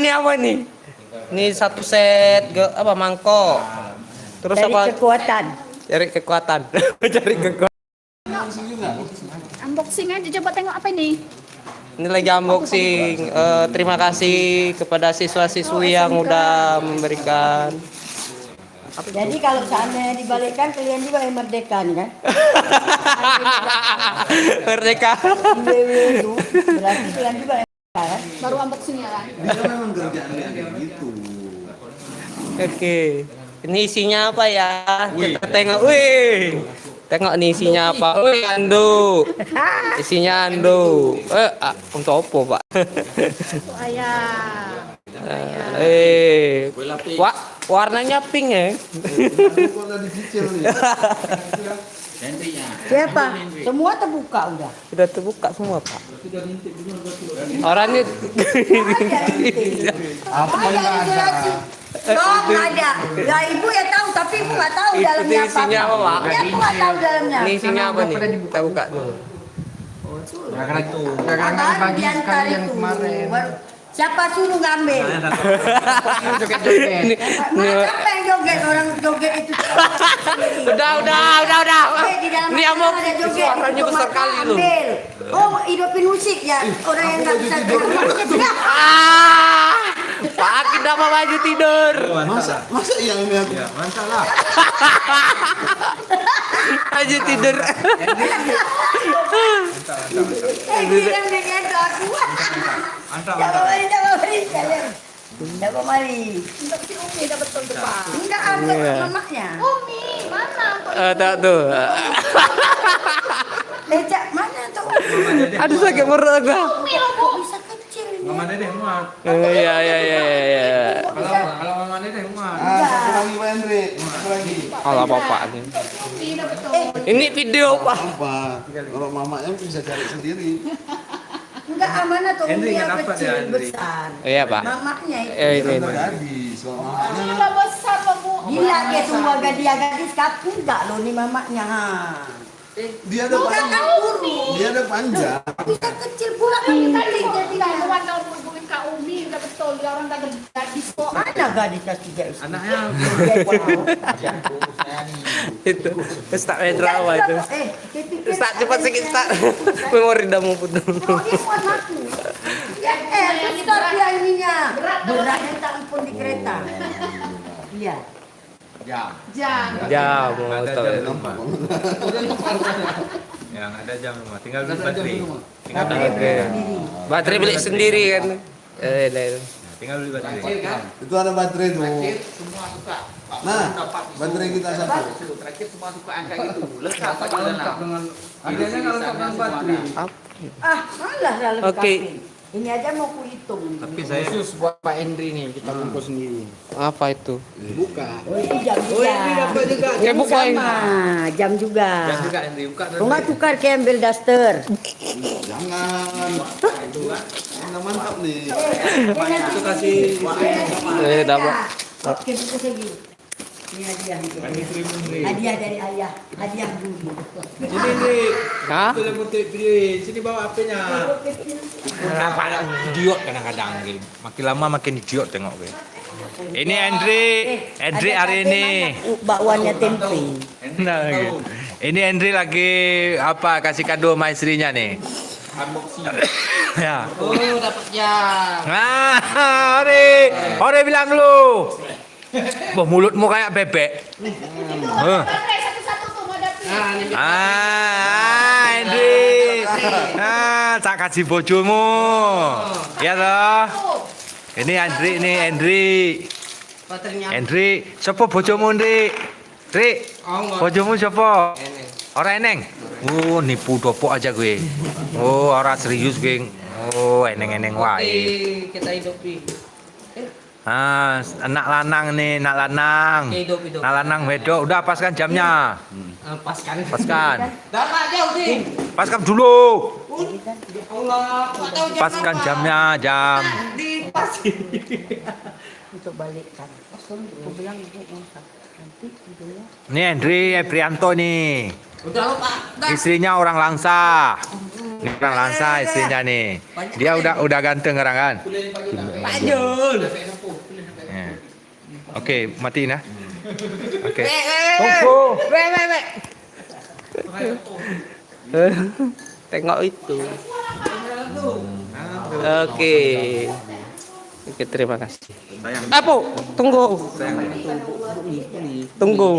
ini apa nih? Ini satu set apa mangkok. Terus Cari apa? kekuatan. Cari kekuatan. Cari kekuatan. Unboxing aja, coba tengok apa ini. Ini lagi unboxing. Terima kasih kepada siswa-siswi yang udah memberikan. Jadi kalau seandainya dibalikkan kalian juga yang merdeka nih kan? Merdeka. Itu berarti kalian juga yang merdeka kan? Baru unboxing ya kan. Dia memang kerjaannya kayak gitu. Oke. Ini isinya apa ya? Kita tengok. Wih. Tengok nih isinya apa? Wih, ando. Isinya ando. Untuk apa, Pak? Untuk ayah. Wah, warnanya pink ya? Siapa? Semua terbuka udah. Sudah terbuka semua, Pak. Orangnya Apa yang ada? Oh, nggak ada. Ya ibu ya tahu, tapi ibu nggak tahu Itu dalamnya apa. isinya apa, Pak? Ya ibu nggak tahu dalamnya. Ini isinya apa nih? Kita buka dulu. Karena bagi sekalian kemarin. Siapa suruh ngambil? Ini, Siapa yang joget? Orang joget itu. udah. Di dalam Ini yang mau ada joget. suaranya besar kali lu. Ambil. Oh, hidupin musik ya. Orang yang nggak bisa joget. Pak, kita mau maju tidur. Masa yang ini aku? Mantap lah. Maju tidur. Bilang dia itu aku. Jangan mari kalian. Jangan mari. Untuk si Umi dapat betul tuh, Pak. Enggak ada mamanya. Umi, mana untuk Tak tuh. Becak mana tuh? Aduh sakit perut gua. Umi lo, Bu? Bisa kecil ini. Mama Dedeh muat. Iya. Kalau Mama Dedeh muat. Satu lagi Pak Hendri. Satu lagi. Alah bapak nih. Umi dapat betul. Ini video, Pak. Apa? Kalau mamanya bisa cari sendiri. Enggak amanah tuh Hendri Umi nggak yang dapat kecil ya, Hendri? besar. Iya, Pak. Mamanya itu. Ini. Kan gadis. Kalau mamanya Umi lo besar lo, Bu. Gila dia semua gadis kapur enggak loh nih mamanya. dia ada Bukan panjang. kan buru. Dia ada panjang. Bisa kecil pula kan Tadi kecil. jadi kawan kalau hubungin Kak Umi udah betul dia orang kagak gadis kok. Mana gadis ketiga istri? Anaknya Itu. Ustaz Medrawa itu. Ustaz cepat sedikit, Ustaz. Memori dah mau putus. Oh, dia muat aku. Ya, besar dia ininya. Beratnya tak ampun di kereta. Iya. jam. Jangan. Mau Ada tahu. jam rumah. Yang ada jam rumah. Tinggal beli baterai. Tinggal beli Oke. baterai. Baterai beli sendiri kan. Tinggal beli baterai. Itu ada baterai tuh. Semua suka. Nah, baterai kita satu. Terakhir semua suka angka itu. Lengkap aja dalam. Harganya kalau tak dengan baterai. Ah, malah dalam Oke. kafe. Ini aja mau kuhitung. Tapi saya Khusus buat Pak Hendri nih, kita bungkus sendiri. Apa itu? Buka. Oh, itu jam juga. juga. Kayak buku yang Sama, jam juga. jam juga Hendri buka Kau nggak tukar ke ambil daster. Jangan. Mantap nih. itu kasih Dapat. Oke, bungkus lagi. Ini hadiah. Hadiah dari ayah. Hadiah dulu. Ini Hendri. Hah? Itu yang putih video. Sini bawa HP-nya. Kenapa idiot kadang-kadang gitu. Makin lama makin idiot tengok gue. Ini Hendri hari ini. Bakwannya tempe. Nah, gitu. Ini Hendri lagi apa kasih kado sama istrinya nih. Ya. Oh, dapat jam. Nah, Ore bilang dulu. Wah, mulutmu kayak bebek. Baterai satu-satu tuh ngadapin. Hendri. Tak kasih bojomu. Ya toh. Ini Hendri. Hendri, siapa bojomu, Hendri? Bojomu siapa? Orang eneng. Oh, nipu dopok aja gue. Oh, orang serius gue. Oh, eneng-eneng wae. Kita hidupi. Anak lanang nih, anak lanang. Hidup. Anak lanang wedok. Udah paskan jamnya. Paskan. Paskan. Dapat jauh sih. Paskan dulu. Allah. Paskan jamnya, jam. Untuk balikkan. Aku bilang ibu masak. Nanti ibunya. Ini Hendri Prianto nih. Udah lupa. Istrinya orang Langsa. Ini orang Langsa istrinya nih. Dia udah ganteng sekarang kan? Pak Jun. Ya. Oke, matiin ya. Oke. Tunggu. Tengok itu. Oke. Oke, terima kasih. Apo, tunggu. Tunggu.